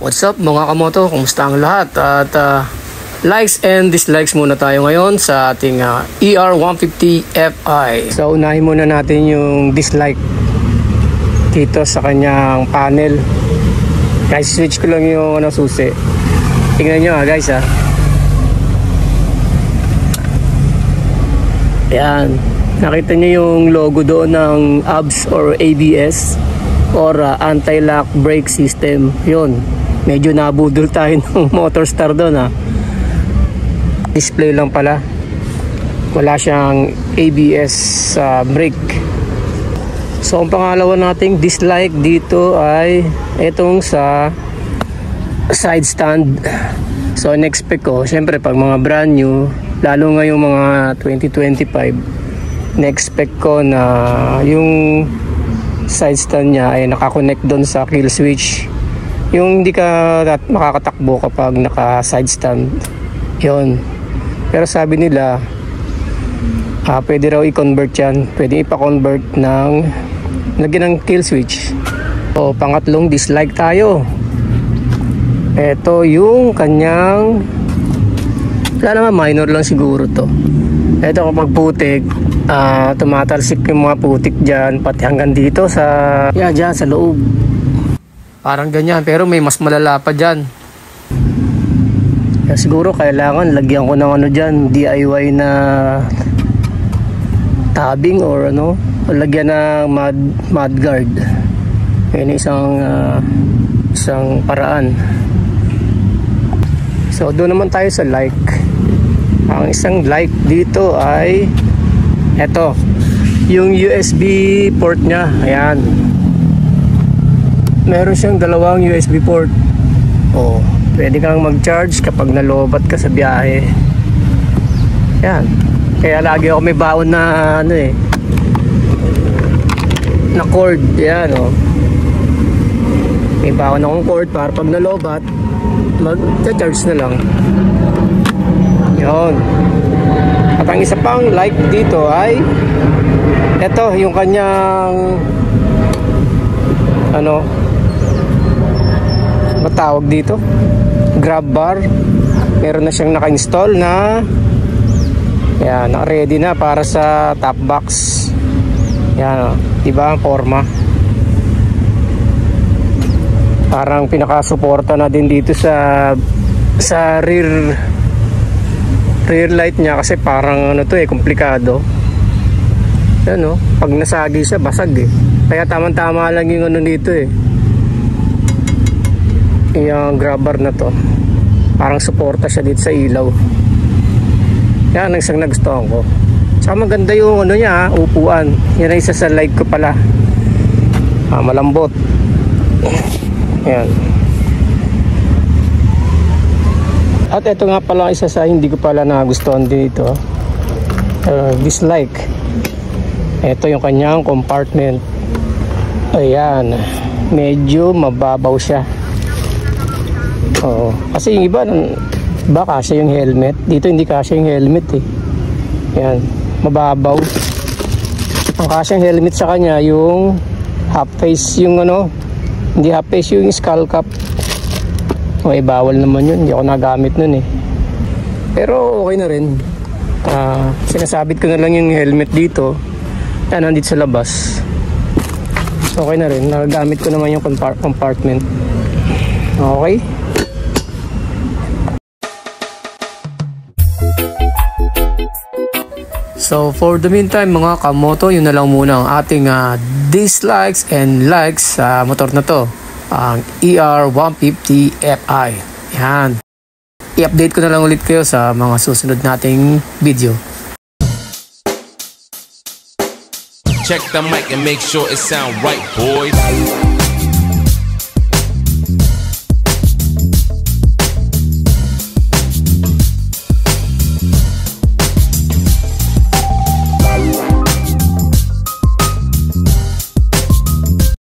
What's up mga kamoto? Kumusta ang lahat? At likes and dislikes muna tayo ngayon sa ating ER150 Fi. So unahin muna natin yung dislike dito sa kanyang panel. Guys, switch ko lang yung susi. Tingnan nyo guys Ayan, nakita nyo yung logo doon ng ABS or ABS or anti-lock brake system. Yun, medyo nabudol tayo ng Motorstar doon display lang pala, wala siyang ABS brake. So ang pangalawa nating dislike dito ay itong sa side stand. So in-expect ko, syempre pag mga brand new, lalo ngayong mga 2025, na-expect ko na yung side stand niya ay nakakonect doon sa kill switch, yung hindi ka makakatakbo kapag naka side stand yun. Pero sabi nila pwede raw i-convert yan, pwede ipa-convert ng lagyan ng kill switch. So pangatlong dislike tayo, ito yung kanyang, wala naman, minor lang siguro to. Ito kapag putik, tumatalsik yung mga putik dyan, pati hanggang dito sa, dyan sa loob. Parang ganyan, pero may mas malala pa dyan. Kaya siguro kailangan lagyan ko ng dyan, DIY na tabbing or o lagyan ng mud guard. Yan isang paraan. So doon naman tayo sa like. Ang isang like dito ay eto, yung USB port nya. Ayan, meron siyang dalawang USB port. Pwede kang mag-charge kapag nalobat ka sa biyahe. Yan, kaya lagi ako may baon na na cord. Yan may baon akong cord para pag nalobat mag-charge na lang. Yun. At ang isa pang like dito ay ito, yung kanyang matawag dito, grab bar. Meron na siyang naka-install na naka-ready na para sa top box. Yan, diba ang forma? Parang pinaka-suporta na din dito sa rear light niya, kasi parang komplikado. Yan pag nasagi siya, basag Kaya tamang-tama lang yung dito yung grabber na to. Parang suporta siya dito sa ilaw. Yan ang isang nagustuhan ko. Saka maganda yung niya, upuan. Yan ang isa sa like ko pala. Malambot. Yan. At ito nga pala isa sa hindi ko pala nagustuhan dito, dislike. Ito yung kanyang compartment. Ayan, medyo mababaw siya. Kasi yung iba kasya yung helmet, dito hindi kasya yung helmet Yan, mababaw. Ang kasya yung helmet sa kanya yung half face, yung hindi half face, yung skull cap. Bawal naman yun, hindi ako nagamit nun pero okay na rin. Sinasabit ko na lang yung helmet dito, nandito sa labas. Okay na rin, nagagamit ko naman yung compartment. Okay. So for the meantime mga kamoto, yun na lang muna ang ating dislikes and likes sa motor na to, ang ER150 Fi. Yan, i-update ko na lang ulit kayo sa mga susunod nating video. Check the mic and make sure it sound right, boys.